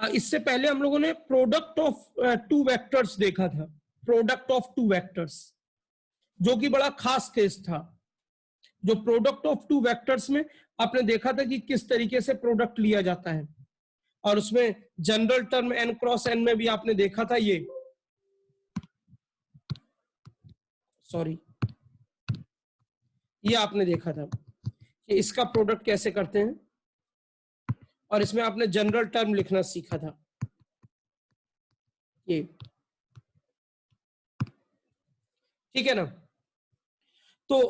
इससे पहले हम लोगों ने प्रोडक्ट ऑफ टू वेक्टर्स देखा था, प्रोडक्ट ऑफ टू वेक्टर्स, जो कि बड़ा खास केस था। जो प्रोडक्ट ऑफ टू वेक्टर्स में आपने देखा था कि किस तरीके से प्रोडक्ट लिया जाता है, और उसमें general term n cross n में भी आपने देखा था ये, सॉरी, ये आपने देखा था कि इसका प्रोडक्ट कैसे करते हैं, और इसमें आपने जनरल टर्म लिखना सीखा था ये, ठीक है ना। तो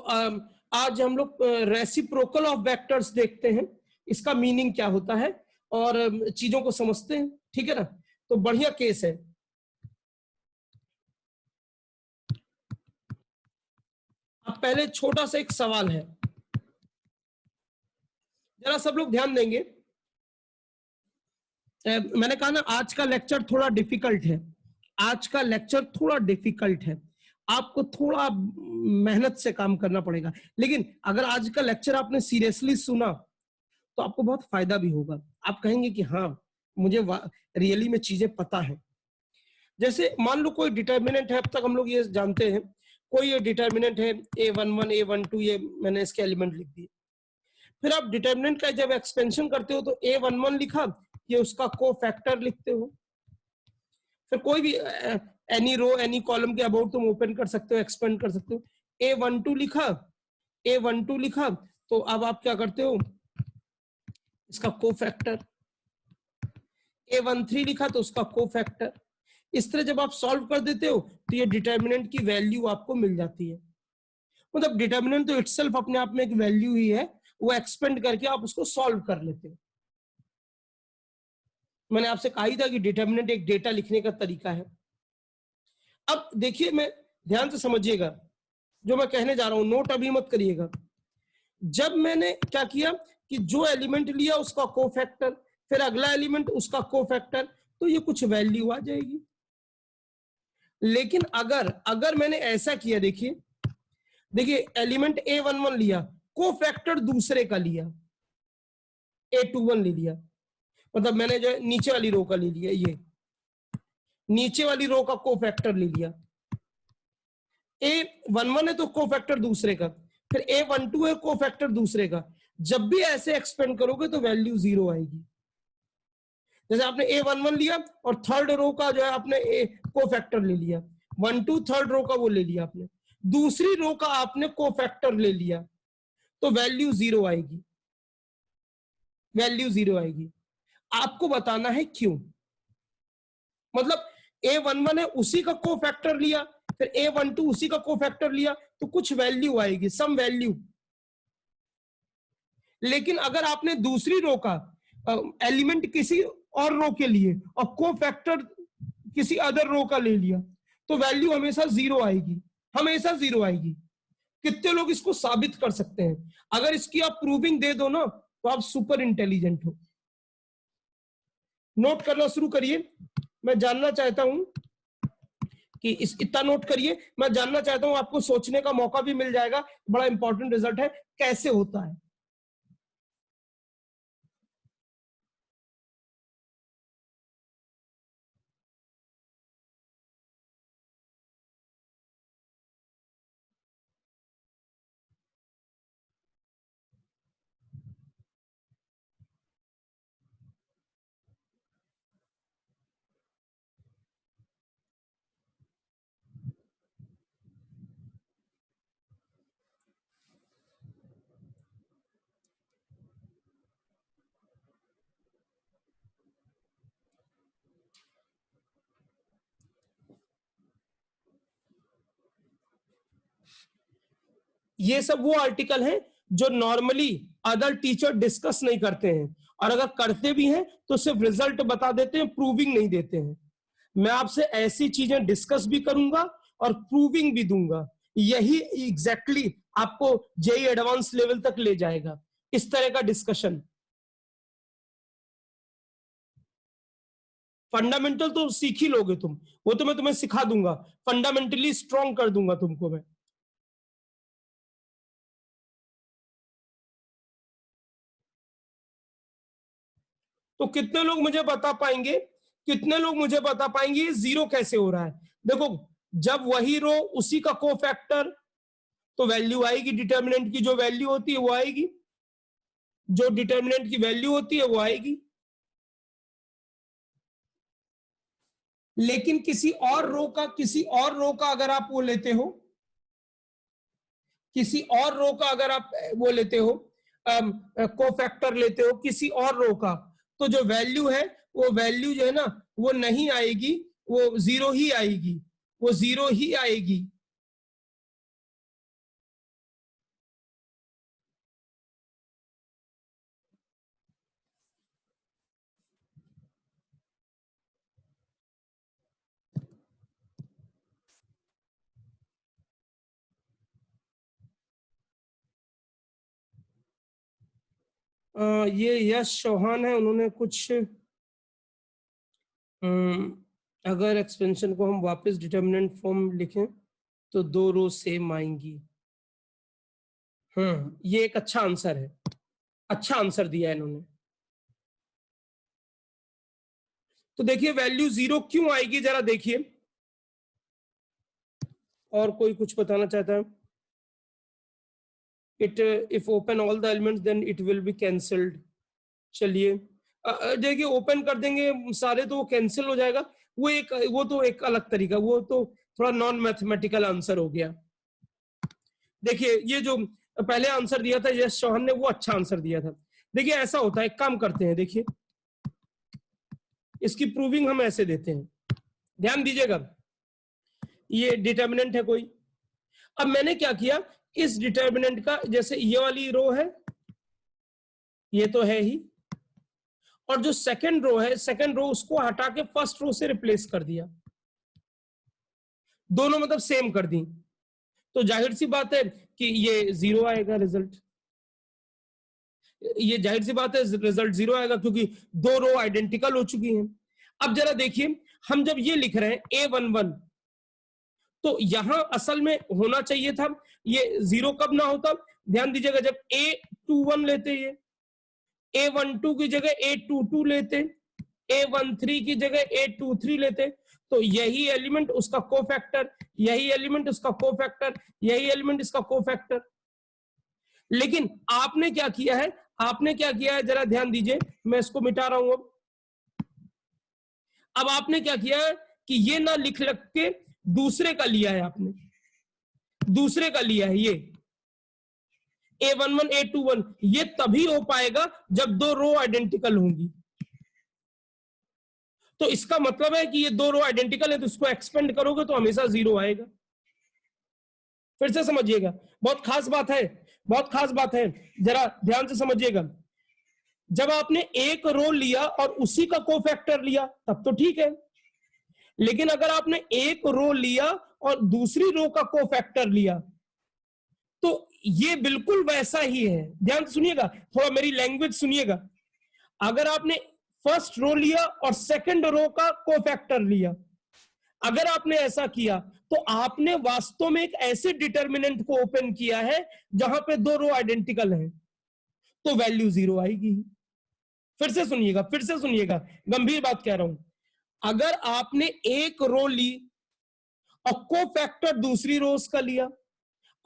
आज हम लोग रेसिप्रोकल ऑफ वेक्टर्स देखते हैं, इसका मीनिंग क्या होता है और चीजों को समझते हैं, ठीक है ना। तो बढ़िया केस है। अब पहले छोटा सा एक सवाल है, जरा सब लोग ध्यान देंगे। मैंने कहा ना आज का लेक्चर थोड़ा डिफिकल्ट है, आज का लेक्चर थोड़ा डिफिकल्ट है, आपको थोड़ा मेहनत से काम करना पड़ेगा। लेकिन अगर आज का लेक्चर आपने सीरियसली सुना तो आपको बहुत फायदा भी होगा। आप कहेंगे कि हाँ मुझे रियली में चीजें पता है। जैसे मान लो कोई डिटर्मिनेंट है, अब तक हम लोग ये जानते हैं कोई ये डिटर्मिनेंट है a11 a12, ये मैंने इसके एलिमेंट लिख दिए। फिर आप डिटर्मिनेंट का जब एक्सपेंशन करते हो तो a11 लिखा, ये उसका को फैक्टर लिखते हो। फिर कोई भी एनी रो एनी कॉलम के अबाउट तुम ओपन कर सकते हो, एक्सपेंड कर सकते हो। a12 लिखा, a12 लिखा, तो अब आप क्या करते हो, इसका को फैक्टर। a13 लिखा तो उसका को फैक्टर। इस तरह जब आप सॉल्व कर देते हो तो ये डिटर्मिनेंट की वैल्यू आपको मिल जाती है। मतलब डिटर्मिनेंट तो इटसेल्फ अपने आप में एक वैल्यू ही है, वो एक्सपेंड करके आप उसको सॉल्व कर लेते हो। मैंने आपसे कहा ही था कि डिटर्मिनेंट एक डेटा लिखने का तरीका है। अब देखिए, मैं ध्यान से समझिएगा जो मैं कहने जा रहा हूं, नोट अभी मत करिएगा। जब मैंने क्या किया कि जो एलिमेंट लिया उसका कोफैक्टर, फिर अगला एलिमेंट उसका कोफैक्टर, तो ये कुछ वैल्यू आ जाएगी। लेकिन अगर मैंने ऐसा किया, देखिए देखिए, एलिमेंट a11 लिया, कोफैक्टर दूसरे का लिया, a21 ले लिया, मतलब मैंने जो नीचे वाली रो का ले लिया, ये नीचे वाली रो का कोफैक्टर ले लिया। a11 है तो कोफैक्टर दूसरे का, फिर a12 है कोफैक्टर दूसरे का। जब भी ऐसे एक्सपेंड करोगे तो वैल्यू 0 आएगी। जैसे आपने a11 लिया और थर्ड रो का जो है आपने कोफैक्टर ले लिया, 12 थर्ड रो का वो ले लिया आपने, दूसरी रो का आपने कोफैक्टर ले लिया, तो वैल्यू 0 आएगी, वैल्यू 0 आएगी। आपको बताना है क्यों। मतलब a11 है उसी का कोफैक्टर लिया, फिर a12 उसी का कोफैक्टर लिया, तो कुछ वैल्यू आएगी, सम वैल्यू। लेकिन अगर आपने दूसरी रो का एलिमेंट किसी और रो के लिए और कोफैक्टर किसी अदर रो का ले लिया, तो वैल्यू हमेशा 0 आएगी, हमेशा 0 आएगी। कितने लोग इसको साबित कर सकते हैं? अगर इसकी आप प्रूविंग दे दो ना तो आप सुपर इंटेलिजेंट हो। नोट करना शुरू करिए। मैं जानना चाहता हूं कि इतना नोट करिए, मैं जानना चाहता हूं, आपको सोचने का मौका भी मिल जाएगा। बड़ा इंपॉर्टेंट रिजल्ट है, कैसे होता है। ये सब वो आर्टिकल हैं जो नॉर्मली अदर टीचर डिस्कस नहीं करते हैं, और अगर करते भी हैं तो सिर्फ रिजल्ट बता देते हैं, प्रूविंग नहीं देते हैं। मैं आपसे ऐसी चीजें डिस्कस भी करूंगा और प्रूविंग भी दूंगा। यही एग्जैक्टली आपको जेई एडवांस लेवल तक ले जाएगा, इस तरह का डिस्कशन। फंडामेंटल तो सीख ही लोगे तुम, वो तो मैं तुम्हें सिखा दूंगा, फंडामेंटली स्ट्रॉन्ग कर दूंगा तुमको मैं। तो कितने लोग मुझे बता पाएंगे, कितने लोग मुझे बता पाएंगे ये जीरो कैसे हो रहा है? देखो, जब वही रो उसी का कोफैक्टर, तो वैल्यू आएगी, डिटर्मिनेंट की जो वैल्यू होती है वो आएगी, जो डिटर्मिनेंट की वैल्यू होती है वो आएगी। लेकिन किसी और रो का अगर आप वो लेते हो, किसी और रो का अगर आप वो लेते हो, कोफैक्टर लेते हो किसी और रो का, तो जो वैल्यू है वो वैल्यू जो है ना वो नहीं आएगी, वो जीरो ही आएगी, वो जीरो ही आएगी। ये यश चौहान है, उन्होंने कुछ अगर एक्सपेंशन को हम वापस डिटर्मिनेंट फॉर्म लिखें तो दो रो सेम आएंगी। ये एक अच्छा आंसर है, अच्छा आंसर दिया है इन्होंने। तो देखिए वैल्यू जीरो क्यों आएगी जरा देखिए, और कोई कुछ बताना चाहता है? It if open all the elements then it will be cancelled. चलिए देखिए ओपन कर देंगे सारे तो वो कैंसिल हो जाएगा, वो तो एक अलग तरीका, वो तो थोड़ा नॉन मैथमेटिकल आंसर हो गया। देखिए ये जो पहले आंसर दिया था यश चौहान ने, वो अच्छा आंसर दिया था। देखिए ऐसा होता है, एक काम करते हैं, देखिए इसकी प्रूविंग हम ऐसे देते हैं, ध्यान दीजिएगा। ये डिटर्मिनेंट है कोई, अब मैंने क्या किया, इस डिटर्मिनेंट का जैसे ये वाली रो है, ये तो है ही, और जो सेकंड रो है, सेकंड रो उसको हटा के फर्स्ट रो से रिप्लेस कर दिया, दोनों मतलब सेम कर दी, तो जाहिर सी बात है कि ये जीरो आएगा रिजल्ट, ये जाहिर सी बात है रिजल्ट जीरो आएगा क्योंकि दो रो आइडेंटिकल हो चुकी हैं। अब जरा देखिए, हम जब ये लिख रहे हैं A11, तो यहां असल में होना चाहिए था ये जीरो, कब ना होता, ध्यान दीजिएगा, जब A21 लेते, ये A12 की जगह A22 लेते, A13 की जगह A23 लेते, तो यही एलिमेंट उसका कोफैक्टर, यही एलिमेंट उसका कोफैक्टर, यही एलिमेंट इसका कोफैक्टर। लेकिन आपने क्या किया है, आपने क्या किया है जरा ध्यान दीजिए, मैं इसको मिटा रहा हूं। अब आपने क्या किया है कि ये ना लिख लग के दूसरे का लिया है, आपने दूसरे का लिया है, ये A11 A21, ये तभी हो पाएगा जब दो रो आइडेंटिकल होंगी। तो इसका मतलब है कि ये दो रो आइडेंटिकल है, तो इसको एक्सपेंड करोगे तो हमेशा जीरो आएगा। फिर से समझिएगा, बहुत खास बात है, बहुत खास बात है, जरा ध्यान से समझिएगा। जब आपने एक रो लिया और उसी का कोफैक्टर लिया तब तो ठीक है, लेकिन अगर आपने एक रो लिया और दूसरी रो का कोफैक्टर लिया तो ये बिल्कुल वैसा ही है। ध्यान से सुनिएगा, थोड़ा मेरी लैंग्वेज सुनिएगा। अगर आपने फर्स्ट रो लिया और सेकंड रो का कोफैक्टर लिया, अगर आपने ऐसा किया तो आपने वास्तव में एक ऐसे डिटर्मिनेंट को ओपन किया है जहां पे दो रो आइडेंटिकल हैं, तो वैल्यू जीरो आएगी। फिर से सुनिएगा, फिर से सुनिएगा, गंभीर बात कह रहा हूं। अगर आपने एक रो ली और कोफैक्टर दूसरी रोज का लिया,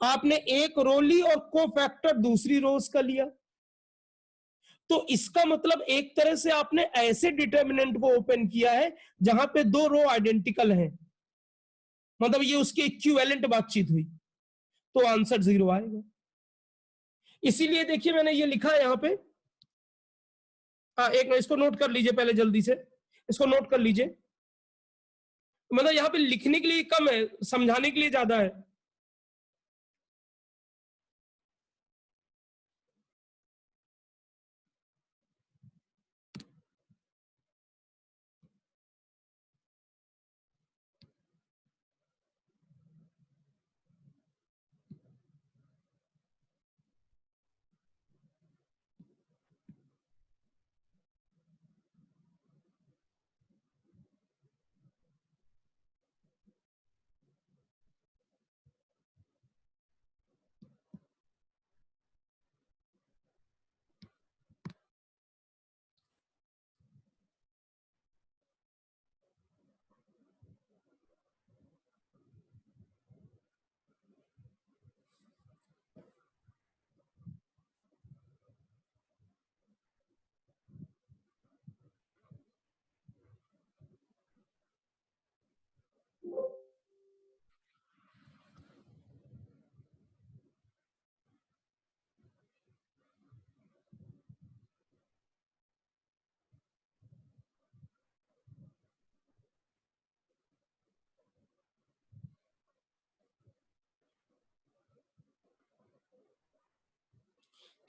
आपने एक रो ली और कोफैक्टर दूसरी रोज का लिया, तो इसका मतलब एक तरह से आपने ऐसे डिटर्मिनेंट को ओपन किया है जहां पे दो रो आइडेंटिकल हैं, मतलब ये उसकी इक्विवेलेंट बातचीत हुई, तो आंसर जीरो आएगा। इसीलिए देखिए मैंने ये लिखा है यहां पे, एक इसको नोट कर लीजिए पहले जल्दी से, इसको नोट कर लीजिए, मतलब यहाँ पे लिखने के लिए कम है, समझाने के लिए ज्यादा है।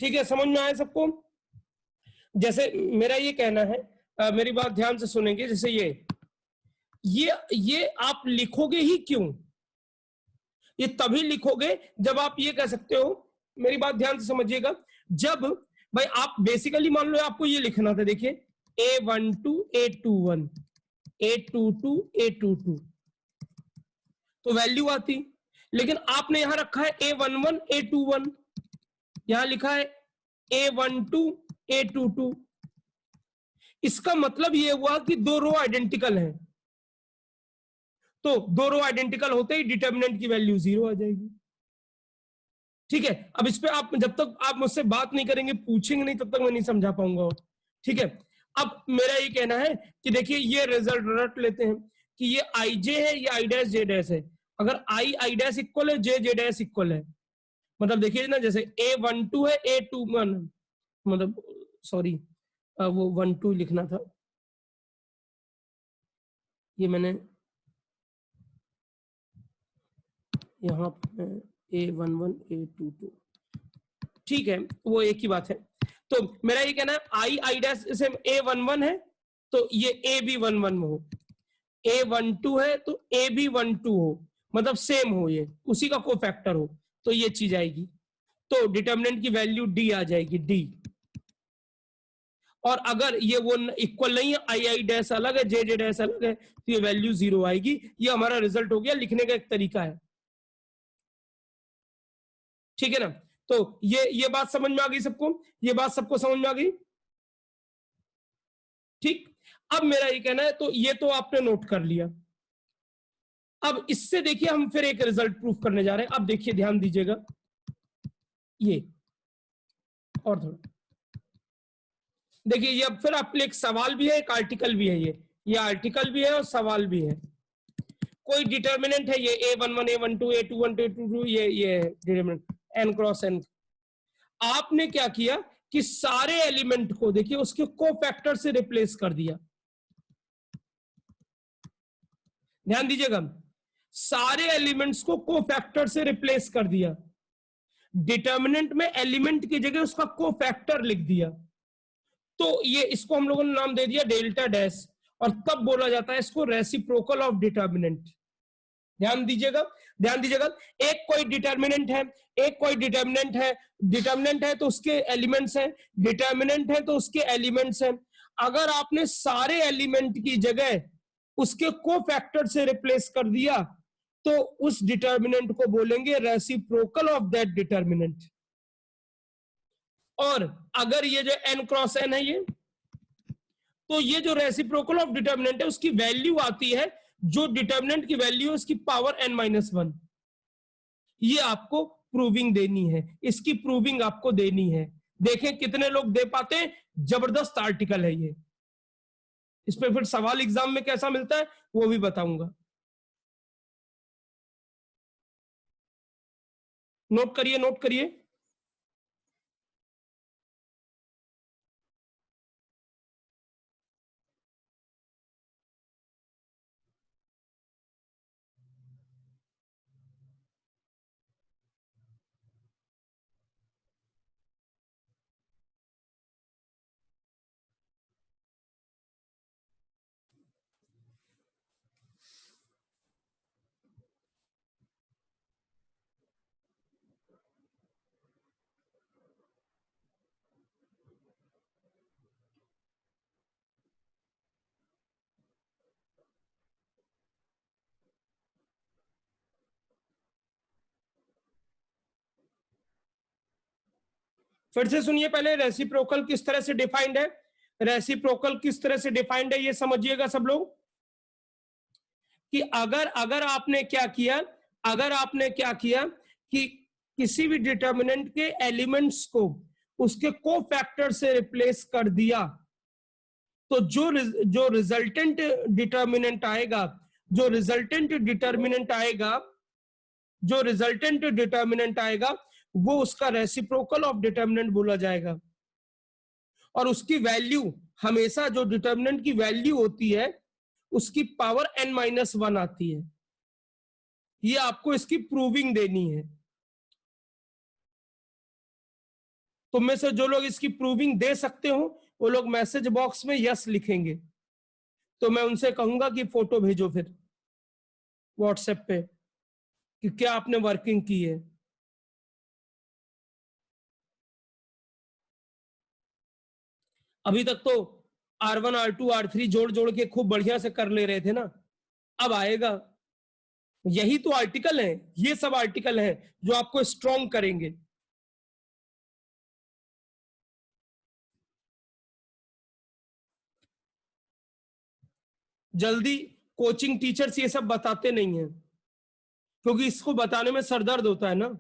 ठीक है, समझ में आया सबको? जैसे मेरा ये कहना है, मेरी बात ध्यान से सुनेंगे, जैसे ये आप लिखोगे ही क्यों? ये तभी लिखोगे जब आप ये कह सकते हो, मेरी बात ध्यान से समझिएगा, जब भाई आप बेसिकली मान लो आपको ये लिखना था, देखिए A12 A21 A22 A22 तो वैल्यू आती, लेकिन आपने यहां रखा है A11 A21, यहां लिखा है A12 A22, इसका मतलब ये हुआ कि दो रो आइडेंटिकल हैं, तो दो रो आइडेंटिकल होते ही डिटर्मिनेंट की वैल्यू 0 आ जाएगी। ठीक है, अब इस पे आप जब तक आप मुझसे बात नहीं करेंगे, पूछेंगे नहीं, तब तक मैं नहीं समझा पाऊंगा। ठीक है, अब मेरा ये कहना है कि देखिए ये रिजल्ट रट लेते हैं कि ये आई जे है, ये आई डैश जे डैश है। अगर आई डैश इक्वल है, जे जे डैश इक्वल है, मतलब देखिए ना, जैसे A12 है A21, मतलब सॉरी वो 12 लिखना था, ये मैंने यहाँ पे A11 A22, ठीक है, वो एक ही बात है। तो मेरा ये कहना है आई डैश से A11 है तो ये AB11 हो, A12 है तो AB12 हो, मतलब सेम हो, ये उसी का कोफैक्टर हो, तो ये चीज आएगी, तो डिटर्मिनेंट की वैल्यू D आ जाएगी, D। और अगर ये वो इक्वल नहीं है, आई डैश अलग है, जे डैश अलग है, तो ये वैल्यू 0 आएगी। ये हमारा रिजल्ट हो गया, लिखने का एक तरीका है। ठीक है ना, तो ये बात समझ में आ गई सबको? ये बात सबको समझ में आ गई? ठीक, अब मेरा ये कहना है, तो ये तो आपने नोट कर लिया। अब इससे देखिए हम फिर एक रिजल्ट प्रूफ करने जा रहे हैं। अब देखिए ध्यान दीजिएगा, ये और थोड़ा देखिए, ये अब फिर आपके लिए एक सवाल भी है, एक आर्टिकल भी है, ये आर्टिकल भी है और सवाल भी है। कोई डिटर्मिनेंट है, ये A11 A12 A21 A22, ये डिटर्मिनेंट n क्रॉस n। आपने क्या किया कि सारे एलिमेंट को देखिए उसके कोफैक्टर से रिप्लेस कर दिया। ध्यान दीजिएगा, सारे एलिमेंट्स को कोफैक्टर से रिप्लेस कर दिया, डिटर्मिनेंट में एलिमेंट की जगह उसका कोफैक्टर लिख दिया, तो ये इसको हम लोगों ने नाम दे दिया डेल्टा डैश, और तब बोला जाता है इसको रेसिप्रोकल ऑफ डिटर्मिनेंट। ध्यान दीजिएगा, ध्यान दीजिएगा, एक कोई डिटर्मिनेंट है, एक कोई डिटर्मिनेंट है, डिटर्मिनेंट है तो उसके एलिमेंट्स हैं, डिटर्मिनेंट है तो उसके एलिमेंट्स हैं। अगर आपने सारे एलिमेंट की जगह उसके कोफैक्टर से रिप्लेस कर दिया, तो उस डिटर्मिनेंट को बोलेंगे रेसिप्रोकल ऑफ दैट डिटर्मिनेंट। और अगर ये जो n क्रॉस n है, ये तो ये जो रेसिप्रोकल ऑफ डिटर्मिनेंट है उसकी वैल्यू आती है, जो डिटर्मिनेंट की वैल्यू है उसकी पावर n-1। ये आपको प्रूविंग देनी है, इसकी प्रूविंग आपको देनी है। देखें कितने लोग दे पाते हैं, जबरदस्त आर्टिकल है ये। इस पे फिर सवाल एग्जाम में कैसा मिलता है वो भी बताऊंगा। नोट करिए, नोट करिए। फिर से सुनिए, पहले रेसिप्रोकल किस तरह से डिफाइंड है, रेसिप्रोकल किस तरह से डिफाइंड है ये समझिएगा सब लोग। कि अगर अगर आपने क्या किया, अगर आपने क्या किया कि किसी भी डिटर्मिनेंट के एलिमेंट्स को उसके कोफैक्टर से रिप्लेस कर दिया, तो जो रिजल्टेंट डिटर्मिनेंट आएगा, जो रिजल्टेंट डिटर्मिनेंट आएगा, जो रिजल्टेंट डिटर्मिनेंट आएगा वो उसका रेसिप्रोकल ऑफ डिटर्मिनेंट बोला जाएगा। और उसकी वैल्यू हमेशा, जो डिटर्मिनेंट की वैल्यू होती है उसकी पावर n-1 आती है। ये आपको इसकी प्रूविंग देनी है। तुम में से जो लोग इसकी प्रूविंग दे सकते हो वो लोग मैसेज बॉक्स में यस लिखेंगे, तो मैं उनसे कहूंगा कि फोटो भेजो फिर व्हाट्सएप पे कि क्या आपने वर्किंग की है। अभी तक तो R1 R2 R3 जोड़ जोड़ के खूब बढ़िया से कर ले रहे थे ना, अब आएगा। यही तो आर्टिकल है, ये सब आर्टिकल है जो आपको स्ट्रॉन्ग करेंगे। जल्दी कोचिंग टीचर्स ये सब बताते नहीं है, क्योंकि इसको बताने में सरदर्द होता है ना।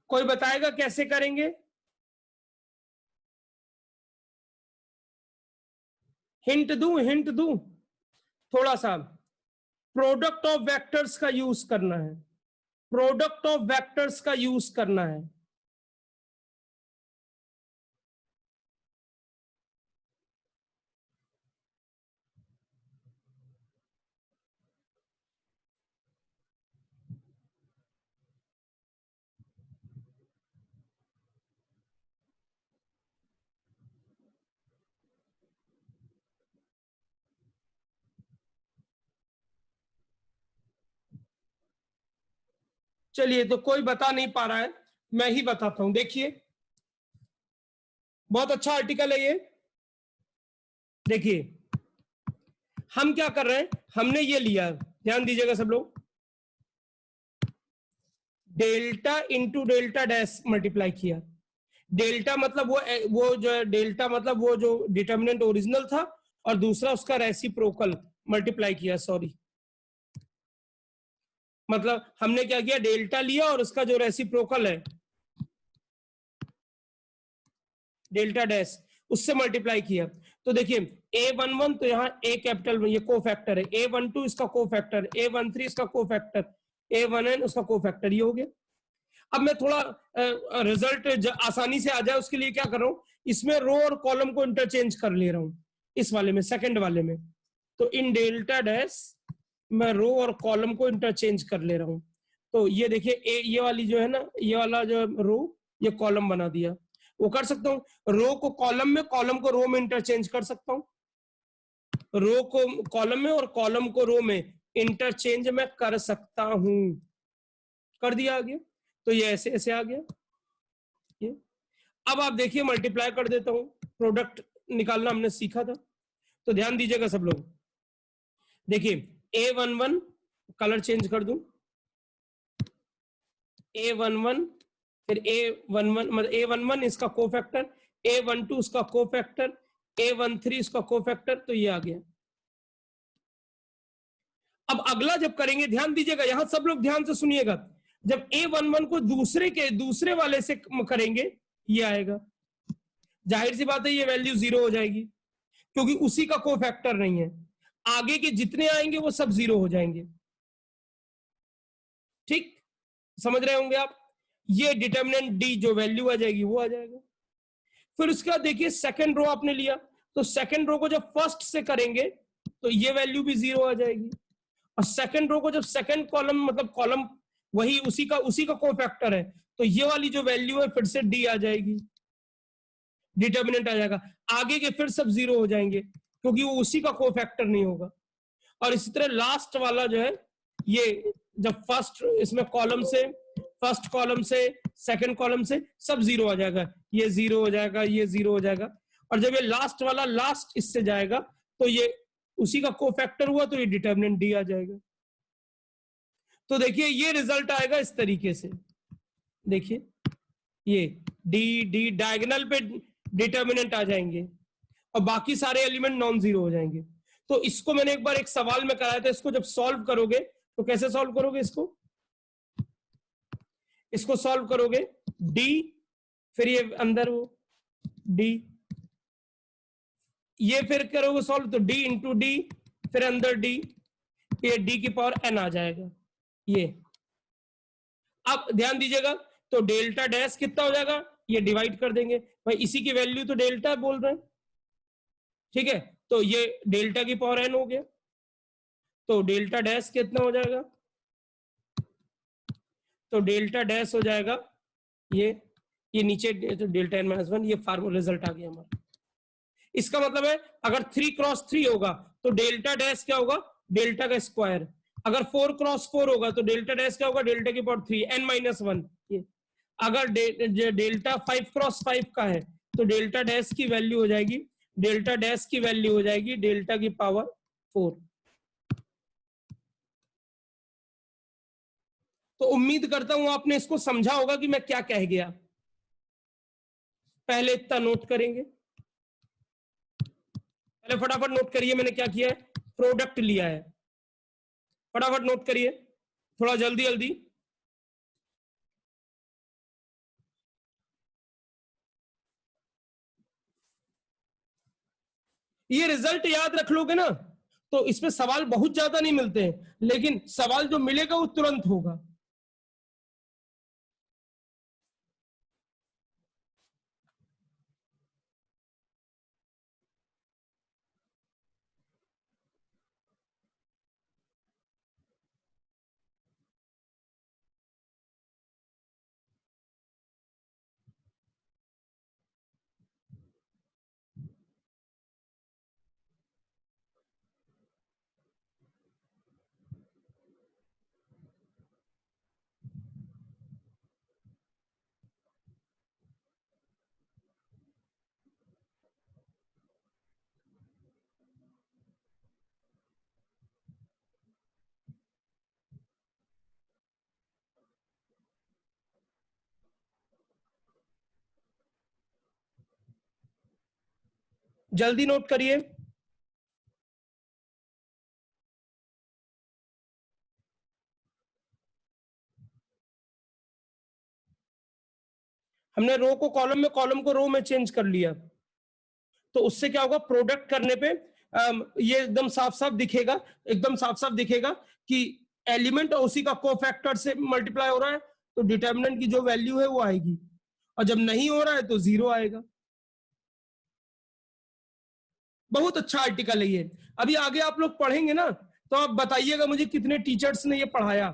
कोई बताएगा कैसे करेंगे? हिंट दूं थोड़ा सा। प्रोडक्ट ऑफ वेक्टर्स का यूज करना है, प्रोडक्ट ऑफ वेक्टर्स का यूज करना है। चलिए, तो कोई बता नहीं पा रहा है, मैं ही बताता हूं। देखिए, बहुत अच्छा आर्टिकल है ये। देखिए, हम क्या कर रहे हैं, हमने ये लिया, ध्यान दीजिएगा सब लोग, delta into delta dash multiply किया। डेल्टा मतलब वो जो है, डेल्टा मतलब वो जो डिटर्मिनेंट ओरिजिनल था, और दूसरा उसका रेसिप्रोकल मल्टीप्लाई किया, सॉरी। मतलब हमने क्या किया, डेल्टा लिया और उसका जो रेसिप्रोकल है डेल्टा डैश, उससे मल्टीप्लाई किया। तो देखिए, A11 तो यहाँ A कैपिटल में ये को फैक्टर है, A12 इसका को फैक्टर, A13 इसका को फैक्टर, A1n उसका को फैक्टर, ये हो गया। अब मैं थोड़ा रिजल्ट आसानी से आ जाए उसके लिए क्या कर रहा हूं, इसमें रो और कॉलम को इंटरचेंज कर ले रहा हूं, इस वाले में, सेकंड वाले में। तो इन डेल्टा डैश मैं रो और कॉलम को इंटरचेंज कर ले रहा हूं। तो ये देखिए, ये वाली जो है ना, ये वाला जो रो, ये कॉलम बना दिया। वो कर सकता हूँ, रो को कॉलम में, कॉलम को रो में इंटरचेंज कर सकता हूँ, रो को कॉलम में और कॉलम को रो में इंटरचेंज मैं कर सकता हूं। कर दिया आगे, तो ये ऐसे ऐसे आ गया ये। अब आप देखिए, मल्टीप्लाई कर देता हूं, प्रोडक्ट निकालना हमने सीखा था। तो ध्यान दीजिएगा सब लोग, देखिए, A11 कलर चेंज कर दूं, A11, फिर A11 मतलब A11 इसका कोफैक्टर, A12 इसका कोफैक्टर, A13 इसका कोफैक्टर, तो ये आ गया। अब अगला जब करेंगे, ध्यान दीजिएगा, यहां सब लोग ध्यान से सुनिएगा, जब A11 को दूसरे वाले से करेंगे, ये आएगा। जाहिर सी बात है, ये वैल्यू 0 हो जाएगी, क्योंकि उसी का कोफैक्टर नहीं है। आगे के जितने आएंगे वो सब 0 हो जाएंगे। ठीक, समझ रहे होंगे आप? ये डिटर्मिनेंट डी जो वैल्यू आ जाएगी वो आ जाएगा। फिर उसके बाद देखिए, सेकंड रो आपने लिया, तो सेकंड रो को जब फर्स्ट से करेंगे तो ये वैल्यू भी 0 आ जाएगी। और सेकंड रो को जब सेकंड कॉलम, मतलब कॉलम वही उसी का कोफैक्टर है, तो ये वाली जो वैल्यू है फिर से डी आ जाएगी, डिटर्मिनेंट आ जाएगा। आगे के फिर सब 0 हो जाएंगे, क्योंकि वो उसी का कोफैक्टर नहीं होगा। और इसी तरह लास्ट वाला जो है, ये जब फर्स्ट इसमें कॉलम से, फर्स्ट कॉलम से सेकंड कॉलम से सब 0 आ जाएगा, ये 0 हो जाएगा, ये 0 हो जाएगा। और जब ये लास्ट वाला लास्ट इससे जाएगा तो ये उसी का कोफैक्टर हुआ, तो ये डिटर्मिनेंट डी आ जाएगा। तो देखिए, ये रिजल्ट आएगा इस तरीके से। देखिए, ये डी डी डायगोनल पे डिटर्मिनेंट आ जाएंगे और बाकी सारे एलिमेंट नॉन जीरो हो जाएंगे। तो इसको मैंने एक बार एक सवाल में कराया था, इसको जब सॉल्व करोगे तो कैसे सॉल्व करोगे इसको सॉल्व करोगे डी, फिर ये अंदर हो डी, ये फिर करोगे सॉल्व तो डी इंटू डी, फिर अंदर डी, ये डी की पावर एन आ जाएगा ये। अब ध्यान दीजिएगा, तो डेल्टा डैश कितना हो जाएगा, ये डिवाइड कर देंगे भाई, इसी की वैल्यू तो डेल्टा बोल रहे हैं, ठीक है। तो ये डेल्टा की पावर एन हो गया, तो डेल्टा डैश कितना हो जाएगा, तो डेल्टा डैश हो जाएगा ये नीचे तो डेल्टा एन माइनस वन, ये फार्मूला रिजल्ट आ गया हमारा। इसका मतलब है अगर 3x3 होगा तो डेल्टा डैश क्या होगा, डेल्टा का स्क्वायर। अगर 4x4 होगा तो डेल्टा डैश क्या होगा, डेल्टा की पावर 3 n माइनस वन। अगर डेल्टा 5x5 का है तो डेल्टा डैश की वैल्यू हो जाएगी, डेल्टा डैश की वैल्यू हो जाएगी डेल्टा की पावर 4। तो उम्मीद करता हूं आपने इसको समझा होगा कि मैं क्या कह गया। पहले इतना नोट करेंगे, पहले फटाफट नोट करिए मैंने क्या किया है, प्रोडक्ट लिया है, फटाफट नोट करिए थोड़ा जल्दी जल्दी। ये रिजल्ट याद रख लोगे ना तो इसमें सवाल बहुत ज्यादा नहीं मिलते हैं, लेकिन सवाल जो मिलेगा वो तुरंत होगा। जल्दी नोट करिए। हमने रो को कॉलम में, कॉलम को रो में चेंज कर लिया, तो उससे क्या होगा, प्रोडक्ट करने पे ये एकदम साफ साफ दिखेगा, एकदम साफ साफ दिखेगा कि एलिमेंट और उसी का कोफैक्टर से मल्टीप्लाई हो रहा है, तो डिटर्मिनेंट की जो वैल्यू है वो आएगी, और जब नहीं हो रहा है तो जीरो आएगा। बहुत अच्छा आर्टिकल है ये। अभी आगे आप लोग पढ़ेंगे ना तो आप बताइएगा मुझे कितने टीचर्स ने ये पढ़ाया।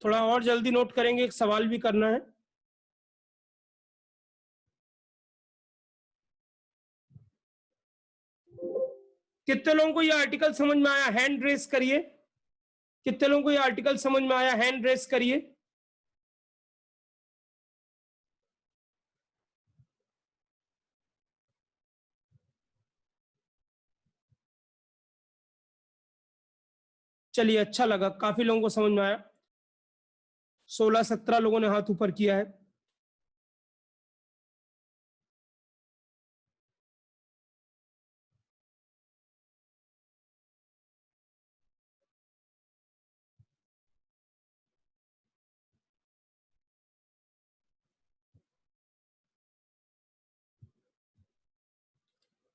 थोड़ा और जल्दी नोट करेंगे, एक सवाल भी करना है। कितने लोगों को ये आर्टिकल समझ में आया, हैंड रेस करिए। कितने लोगों को ये आर्टिकल समझ में आया, हैंड रेस करिए। चलिए, अच्छा लगा, काफी लोगों को समझ में आया। 16-17 लोगों ने हाथ ऊपर किया है।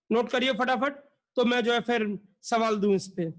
नोट करिए फटाफट, तो मैं जो है फिर सवाल दूं इस पे।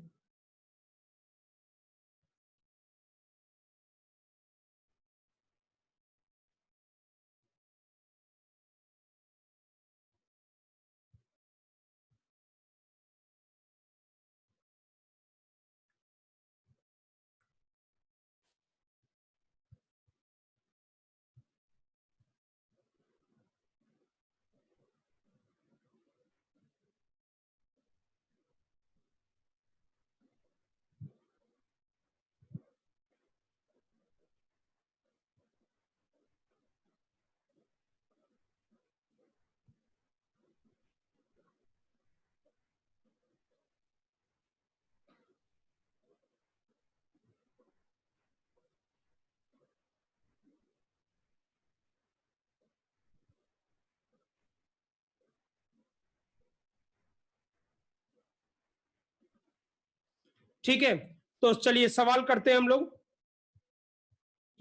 ठीक है, तो चलिए सवाल करते हैं हम लोग।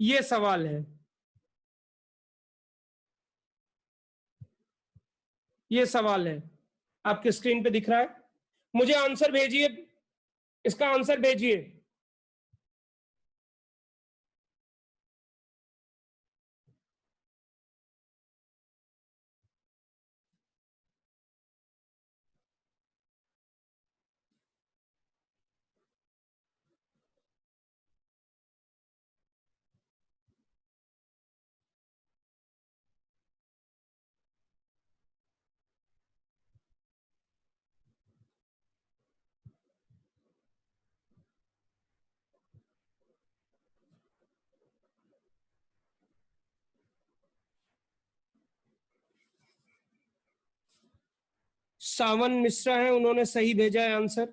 ये सवाल है, ये सवाल है, आपके स्क्रीन पे दिख रहा है। मुझे आंसर भेजिए, इसका आंसर भेजिए। सावन मिश्रा है, उन्होंने सही भेजा है आंसर।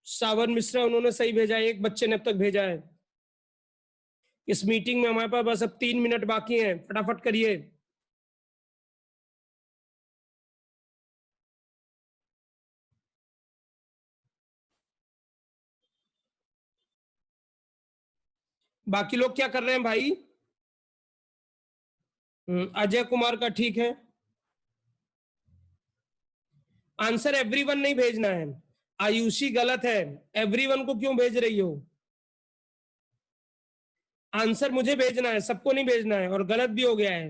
सावन मिश्रा, उन्होंने सही भेजा है, एक बच्चे ने अब तक भेजा है। इस मीटिंग में हमारे पास बस अब 3 मिनट बाकी हैं, फटाफट करिए। बाकी लोग क्या कर रहे हैं भाई? अजय कुमार का ठीक है। आंसर एवरीवन नहीं भेजना है, आयुषी गलत है। एवरीवन को क्यों भेज रही हो? आंसर मुझे भेजना है, सबको नहीं भेजना है, और गलत भी हो गया है।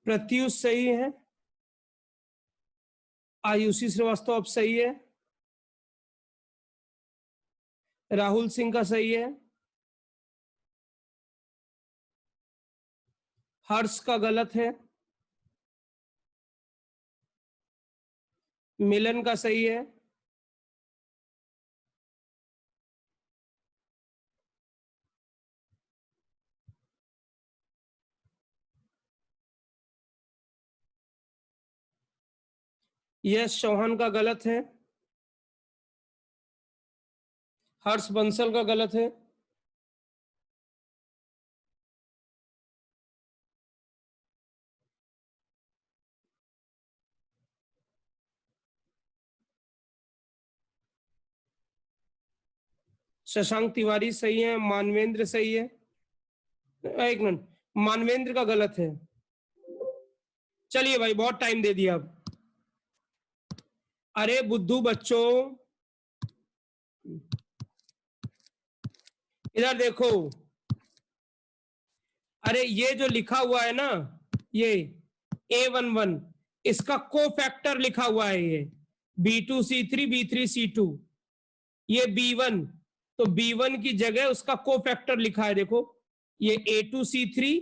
प्रत्युष सही है, आयुषी श्रीवास्तव अब सही है, राहुल सिंह का सही है, हर्ष का गलत है, मिलन का सही है, यश चौहान का गलत है, हर्ष बंसल का गलत है, शशांक तिवारी सही है, मानवेंद्र सही है। एक मिनट, मानवेंद्र का गलत है। चलिए भाई, बहुत टाइम दे दिया अब। अरे बुद्धू बच्चों, इधर देखो। अरे ये जो लिखा हुआ है ना, ये A11, इसका कोफैक्टर लिखा हुआ है ये B2C3 B3C2, ये B1, तो B1 की जगह उसका कोफैक्टर लिखा है, देखो ये A2C3,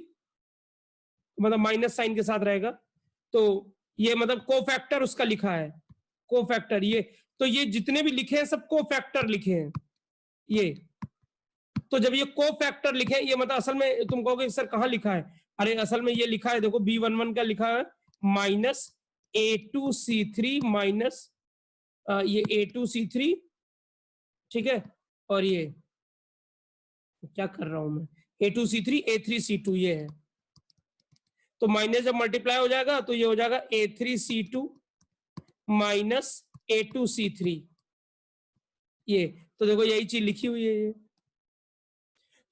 मतलब माइनस साइन के साथ रहेगा, तो ये मतलब कोफैक्टर उसका लिखा है, कोफैक्टर ये, तो ये जितने भी लिखे हैं सब कोफैक्टर लिखे हैं ये। तो जब ये कोफैक्टर लिखे ये मतलब असल में तुम कहोगे सर कहां लिखा है, अरे असल में ये लिखा है, देखो B11 का लिखा है माइनस A2C3 माइनस ये A2C3, ठीक है, और ये क्या कर रहा हूं मैं, A2C3 A3C2 ये है, तो माइनस जब मल्टीप्लाई हो जाएगा तो ये हो जाएगा A3C2 माइनस A2C3, ये तो देखो यही चीज लिखी हुई है ये,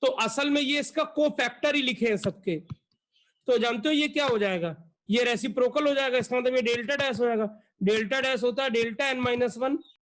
तो असल में ये इसका कोफैक्टर ही लिखे हैं सबके, तो जानते हो ये क्या हो जाएगा, ये रेसिप्रोकल हो जाएगा, इसका मतलब ये डेल्टा डैश हो जाएगा, डेल्टा डैश होता है डेल्टा n-1